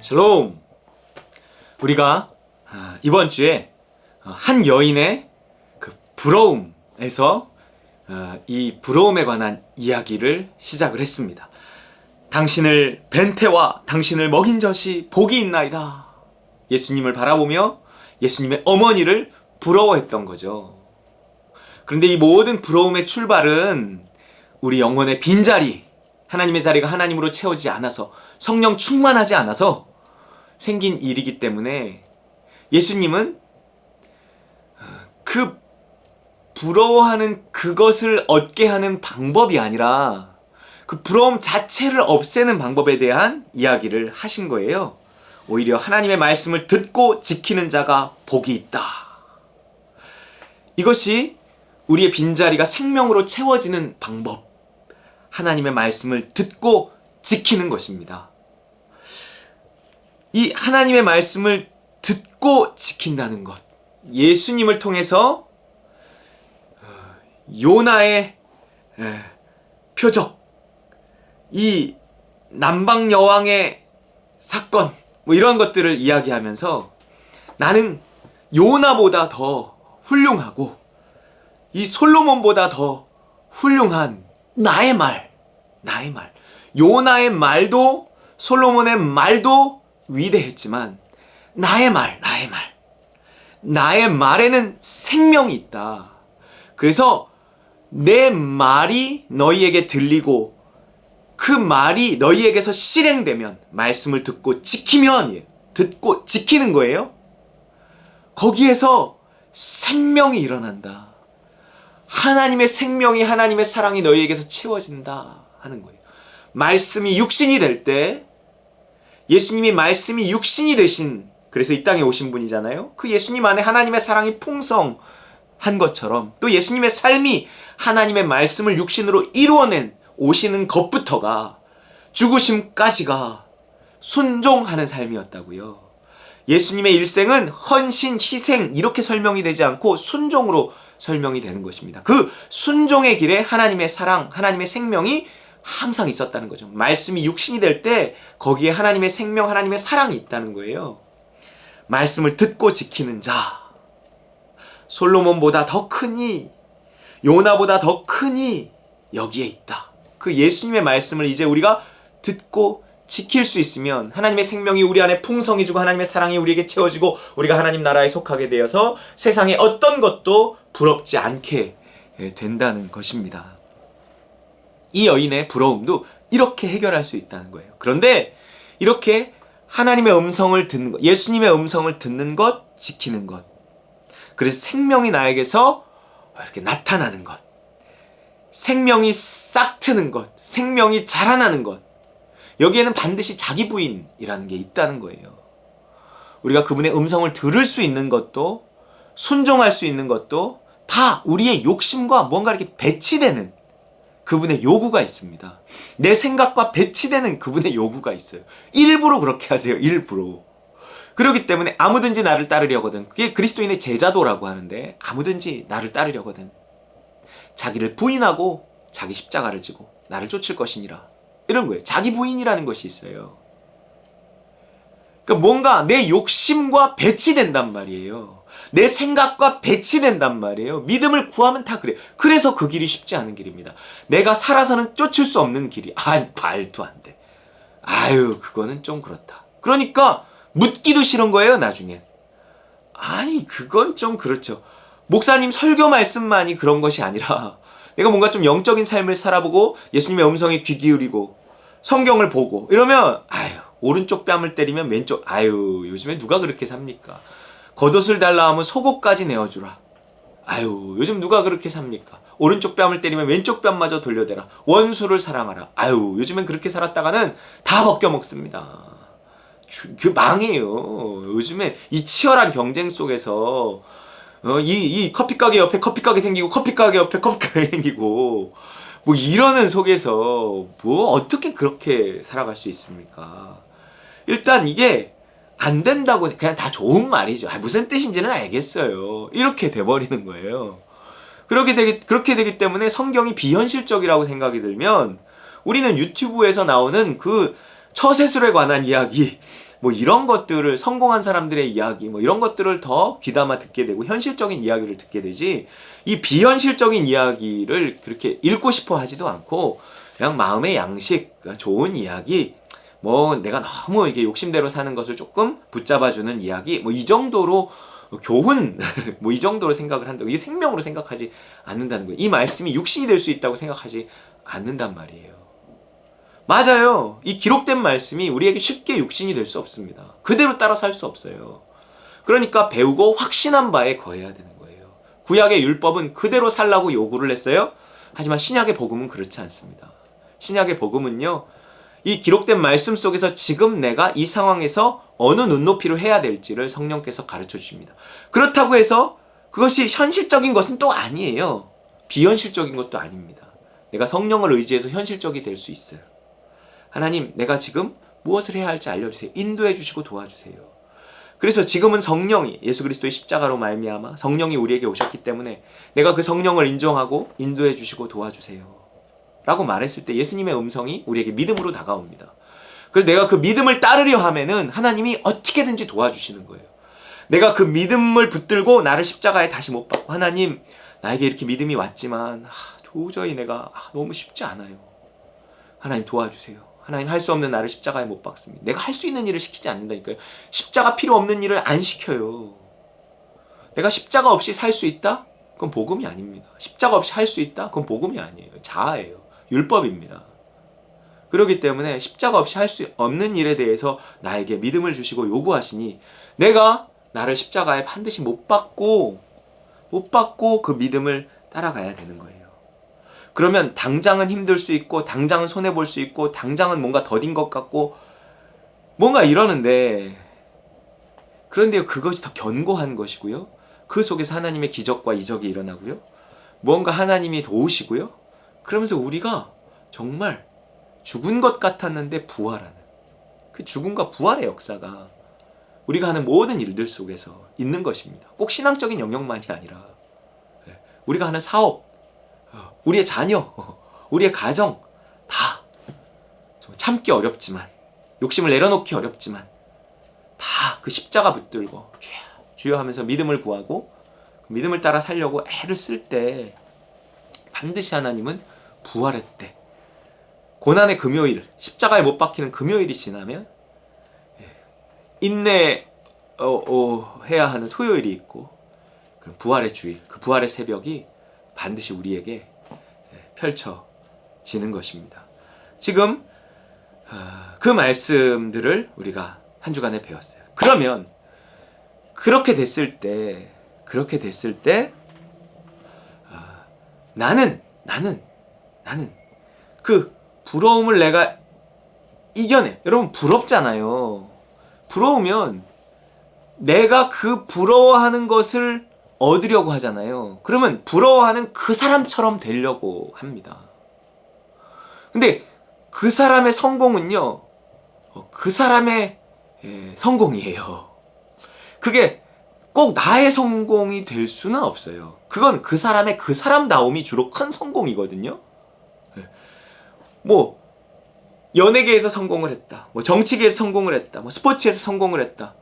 샬롬! 우리가 이번 주에 한 여인의 그 부러움에서 이 부러움에 관한 이야기를 시작을 했습니다. 당신을 벤태와 당신을 먹인 젖이 복이 있나이다. 예수님을 바라보며 예수님의 어머니를 부러워했던 거죠. 그런데 이 모든 부러움의 출발은 우리 영혼의 빈자리, 하나님의 자리가 하나님으로 채워지지 않아서, 성령 충만하지 않아서 생긴 일이기 때문에 예수님은 그 부러워하는 그것을 얻게 하는 방법이 아니라 그 부러움 자체를 없애는 방법에 대한 이야기를 하신 거예요. 오히려 하나님의 말씀을 듣고 지키는 자가 복이 있다. 이것이 우리의 빈자리가 생명으로 채워지는 방법, 하나님의 말씀을 듣고 지키는 것입니다. 이 하나님의 말씀을 듣고 지킨다는 것, 예수님을 통해서 요나의 표적, 이 남방 여왕의 사건, 이런 것들을 이야기하면서 나는 요나보다 더 훌륭하고 이 솔로몬보다 더 훌륭한 나의 말, 요나의 말도 솔로몬의 말도 위대했지만 나의 말에는 생명이 있다. 그래서 내 말이 너희에게 들리고 그 말이 너희에게서 실행되면, 말씀을 듣고 지키면, 듣고 지키는 거예요. 거기에서 생명이 일어난다. 하나님의 생명이, 하나님의 사랑이 너희에게서 채워진다 하는 거예요. 말씀이 육신이 될 때, 예수님이 말씀이 육신이 되신, 그래서 이 땅에 오신 분이잖아요. 그 예수님 안에 하나님의 사랑이 풍성한 것처럼, 또 예수님의 삶이 하나님의 말씀을 육신으로 이루어낸 오시는 것부터가 죽으심까지가 순종하는 삶이었다고요. 예수님의 일생은 헌신, 희생 이렇게 설명이 되지 않고 순종으로 설명이 되는 것입니다. 그 순종의 길에 하나님의 사랑, 하나님의 생명이 항상 있었다는 거죠. 말씀이 육신이 될 때 거기에 하나님의 생명, 하나님의 사랑이 있다는 거예요. 말씀을 듣고 지키는 자, 솔로몬보다 더 크니, 요나보다 더 크니 여기에 있다. 그 예수님의 말씀을 이제 우리가 듣고 지킬 수 있으면 하나님의 생명이 우리 안에 풍성해지고 하나님의 사랑이 우리에게 채워지고 우리가 하나님 나라에 속하게 되어서 세상의 어떤 것도 부럽지 않게 된다는 것입니다. 이 여인의 부러움도 이렇게 해결할 수 있다는 거예요. 그런데 이렇게 하나님의 음성을 듣는 것, 예수님의 음성을 듣는 것, 지키는 것, 그래서 생명이 나에게서 이렇게 나타나는 것, 생명이 싹 트는 것, 생명이 자라나는 것, 여기에는 반드시 자기 부인이라는 게 있다는 거예요. 우리가 그분의 음성을 들을 수 있는 것도, 순종할 수 있는 것도 다 우리의 욕심과 뭔가 이렇게 배치되는 그분의 요구가 있습니다. 내 생각과 배치되는 그분의 요구가 있어요. 일부러 그렇게 하세요. 일부러. 그렇기 때문에 아무든지 나를 따르려거든, 그게 그리스도인의 제자도라고 하는데, 아무든지 나를 따르려거든 자기를 부인하고 자기 십자가를 지고 나를 쫓을 것이니라, 이런 거예요. 자기 부인이라는 것이 있어요. 그러니까 뭔가 내 욕심과 배치된단 말이에요. 내 생각과 배치된단 말이에요. 믿음을 구하면 다 그래요. 그래서 그 길이 쉽지 않은 길입니다. 내가 살아서는 쫓을 수 없는 길이, 말도 안 돼. 그거는 좀 그렇다. 그러니까 묻기도 싫은 거예요, 나중엔. 그건 좀 그렇죠. 목사님 설교 말씀만이 그런 것이 아니라 내가 뭔가 좀 영적인 삶을 살아보고 예수님의 음성에 귀 기울이고 성경을 보고 이러면 오른쪽 뺨을 때리면 왼쪽, 요즘에 누가 그렇게 삽니까? 겉옷을 달라 하면 속옷까지 내어주라. 요즘 누가 그렇게 삽니까? 오른쪽 뺨을 때리면 왼쪽 뺨마저 돌려대라. 원수를 사랑하라. 요즘엔 그렇게 살았다가는 다 벗겨먹습니다. 그 망해요. 요즘에 이 치열한 경쟁 속에서 이 커피가게 옆에 커피가게 생기고, 커피가게 옆에 커피가게 생기고, 이러는 속에서 어떻게 그렇게 살아갈 수 있습니까? 일단 이게 안 된다고 그냥 다 좋은 말이죠. 무슨 뜻인지는 알겠어요. 이렇게 돼버리는 거예요. 그렇게 되기 때문에 성경이 비현실적이라고 생각이 들면 우리는 유튜브에서 나오는 그 처세술에 관한 이야기, 뭐 이런 것들을 성공한 사람들의 이야기 뭐 이런 것들을 더 귀담아 듣게 되고 현실적인 이야기를 듣게 되지 이 비현실적인 이야기를 그렇게 읽고 싶어 하지도 않고 그냥 마음의 양식 좋은 이야기 뭐 내가 너무 이게 욕심대로 사는 것을 조금 붙잡아주는 이야기 뭐 이 정도로 교훈 뭐 이 정도로 생각을 한다고 이게 생명으로 생각하지 않는다는 거예요. 이 말씀이 육신이 될 수 있다고 생각하지 않는단 말이에요. 맞아요. 이 기록된 말씀이 우리에게 쉽게 육신이 될 수 없습니다. 그대로 따라 살 수 없어요. 그러니까 배우고 확신한 바에 거해야 되는 거예요. 구약의 율법은 그대로 살라고 요구를 했어요. 하지만 신약의 복음은 그렇지 않습니다. 신약의 복음은요. 이 기록된 말씀 속에서 지금 내가 이 상황에서 어느 눈높이로 해야 될지를 성령께서 가르쳐 주십니다. 그렇다고 해서 그것이 현실적인 것은 또 아니에요. 비현실적인 것도 아닙니다. 내가 성령을 의지해서 현실적이 될 수 있어요. 하나님, 내가 지금 무엇을 해야 할지 알려주세요. 인도해 주시고 도와주세요. 그래서 지금은 성령이 예수 그리스도의 십자가로 말미암아 성령이 우리에게 오셨기 때문에 내가 그 성령을 인정하고 인도해 주시고 도와주세요. 라고 말했을 때 예수님의 음성이 우리에게 믿음으로 다가옵니다. 그래서 내가 그 믿음을 따르려 하면은 하나님이 어떻게든지 도와주시는 거예요. 내가 그 믿음을 붙들고 나를 십자가에 다시 못 박고 하나님 나에게 이렇게 믿음이 왔지만 도저히 내가 너무 쉽지 않아요. 하나님 도와주세요. 하나님 할 수 없는 나를 십자가에 못 박습니다. 내가 할 수 있는 일을 시키지 않는다니까요. 십자가 필요 없는 일을 안 시켜요. 내가 십자가 없이 살 수 있다? 그건 복음이 아닙니다. 십자가 없이 할 수 있다? 그건 복음이 아니에요. 자아예요. 율법입니다. 그렇기 때문에 십자가 없이 할 수 없는 일에 대해서 나에게 믿음을 주시고 요구하시니 내가 나를 십자가에 반드시 못 박고 그 믿음을 따라가야 되는 거예요. 그러면 당장은 힘들 수 있고 당장은 손해볼 수 있고 당장은 뭔가 더딘 것 같고 뭔가 이러는데 그런데 그것이 더 견고한 것이고요. 그 속에서 하나님의 기적과 이적이 일어나고요. 뭔가 하나님이 도우시고요. 그러면서 우리가 정말 죽은 것 같았는데 부활하는 그 죽음과 부활의 역사가 우리가 하는 모든 일들 속에서 있는 것입니다. 꼭 신앙적인 영역만이 아니라 우리가 하는 사업, 우리의 자녀, 우리의 가정 다 참기 어렵지만 욕심을 내려놓기 어렵지만 다 그 십자가 붙들고 주여 하면서 믿음을 구하고 그 믿음을 따라 살려고 애를 쓸 때 반드시 하나님은 부활의 때 고난의 금요일 십자가에 못 박히는 금요일이 지나면 인내 해야 하는 토요일이 있고 그럼 부활의 주일 그 부활의 새벽이 반드시 우리에게 펼쳐지는 것입니다. 지금 그 말씀들을 우리가 한 주간에 배웠어요. 그러면 그렇게 됐을 때 나는 그 부러움을 내가 이겨내. 여러분 부럽잖아요. 부러우면 내가 그 부러워하는 것을 얻으려고 하잖아요. 그러면 부러워하는 그 사람처럼 되려고 합니다. 근데 그 사람의 성공은요, 그 사람의 성공이에요. 그게 꼭 나의 성공이 될 수는 없어요. 그건 그 사람의 그 사람다움이 주로 큰 성공이거든요. 뭐 연예계에서 성공을 했다. 뭐 정치계에서 성공을 했다. 뭐 스포츠에서 성공을 했다.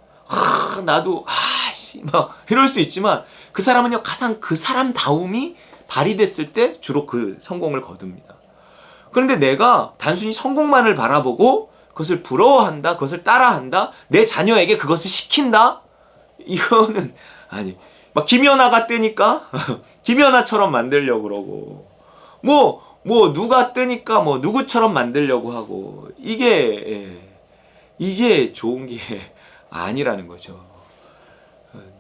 나도 막 이럴 수 있지만 그 사람은요 가장 그 사람다움이 발휘됐을 때 주로 그 성공을 거둡니다. 그런데 내가 단순히 성공만을 바라보고 그것을 부러워한다, 그것을 따라한다, 내 자녀에게 그것을 시킨다? 이거는 아니. 막 김연아가 뜨니까 김연아처럼 만들려고 그러고 뭐 누가 뜨니까 뭐 누구처럼 만들려고 하고 이게 좋은 게 아니라는 거죠.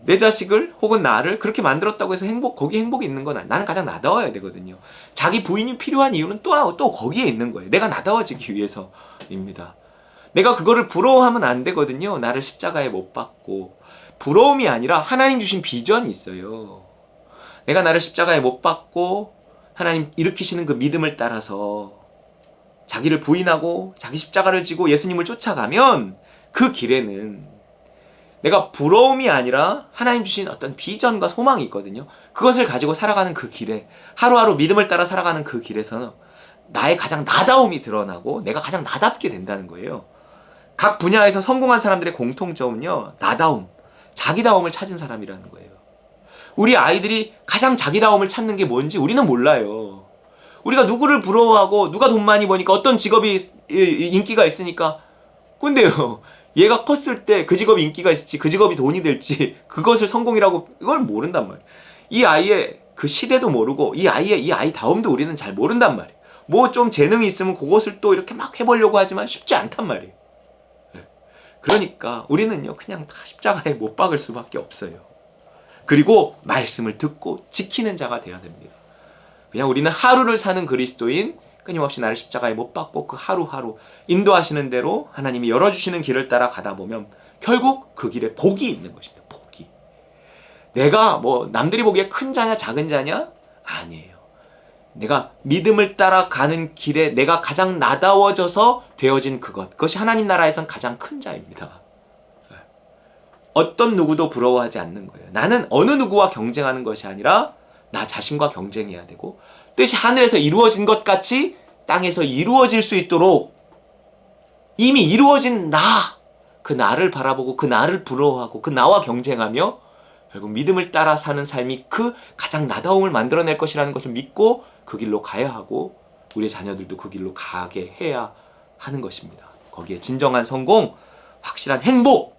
내 자식을 혹은 나를 그렇게 만들었다고 해서 거기에 행복이 있는 건 나는 가장 나다워야 되거든요. 자기 부인이 필요한 이유는 또 거기에 있는 거예요. 내가 나다워지기 위해서입니다. 내가 그거를 부러워하면 안 되거든요. 나를 십자가에 못 박고. 부러움이 아니라 하나님 주신 비전이 있어요. 내가 나를 십자가에 못 박고 하나님 일으키시는 그 믿음을 따라서 자기를 부인하고 자기 십자가를 지고 예수님을 쫓아가면 그 길에는 내가 부러움이 아니라 하나님 주신 어떤 비전과 소망이 있거든요. 그것을 가지고 살아가는 그 길에 하루하루 믿음을 따라 살아가는 그 길에서는 나의 가장 나다움이 드러나고 내가 가장 나답게 된다는 거예요. 각 분야에서 성공한 사람들의 공통점은요, 나다움, 자기다움을 찾은 사람이라는 거예요. 우리 아이들이 가장 자기다움을 찾는 게 뭔지 우리는 몰라요. 우리가 누구를 부러워하고 누가 돈 많이 버니까 어떤 직업이 인기가 있으니까, 근데요, 얘가 컸을 때 그 직업이 인기가 있을지 그 직업이 돈이 될지 그것을 성공이라고 이걸 모른단 말이에요. 이 아이의 그 시대도 모르고 이 아이다움도 우리는 잘 모른단 말이에요. 뭐 좀 재능이 있으면 그것을 또 이렇게 막 해보려고 하지만 쉽지 않단 말이에요. 그러니까 우리는요, 그냥 다 십자가에 못 박을 수밖에 없어요. 그리고 말씀을 듣고 지키는 자가 돼야 됩니다. 그냥 우리는 하루를 사는 그리스도인, 끊임없이 나를 십자가에 못 박고 그 하루하루 인도하시는 대로 하나님이 열어주시는 길을 따라 가다 보면 결국 그 길에 복이 있는 것입니다. 복이. 내가 뭐 남들이 보기에 큰 자냐 작은 자냐? 아니에요. 내가 믿음을 따라 가는 길에 내가 가장 나다워져서 되어진 그것이 하나님 나라에선 가장 큰 자입니다. 어떤 누구도 부러워하지 않는 거예요. 나는 어느 누구와 경쟁하는 것이 아니라 나 자신과 경쟁해야 되고, 뜻이 하늘에서 이루어진 것 같이 땅에서 이루어질 수 있도록 이미 이루어진 그 나를 바라보고 그 나를 부러워하고 그 나와 경쟁하며 결국 믿음을 따라 사는 삶이 그 가장 나다움을 만들어낼 것이라는 것을 믿고 그 길로 가야 하고, 우리의 자녀들도 그 길로 가게 해야 하는 것입니다. 거기에 진정한 성공, 확실한 행복,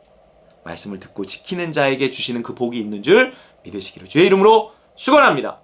말씀을 듣고 지키는 자에게 주시는 그 복이 있는 줄 믿으시기를 주의 이름으로 축원합니다.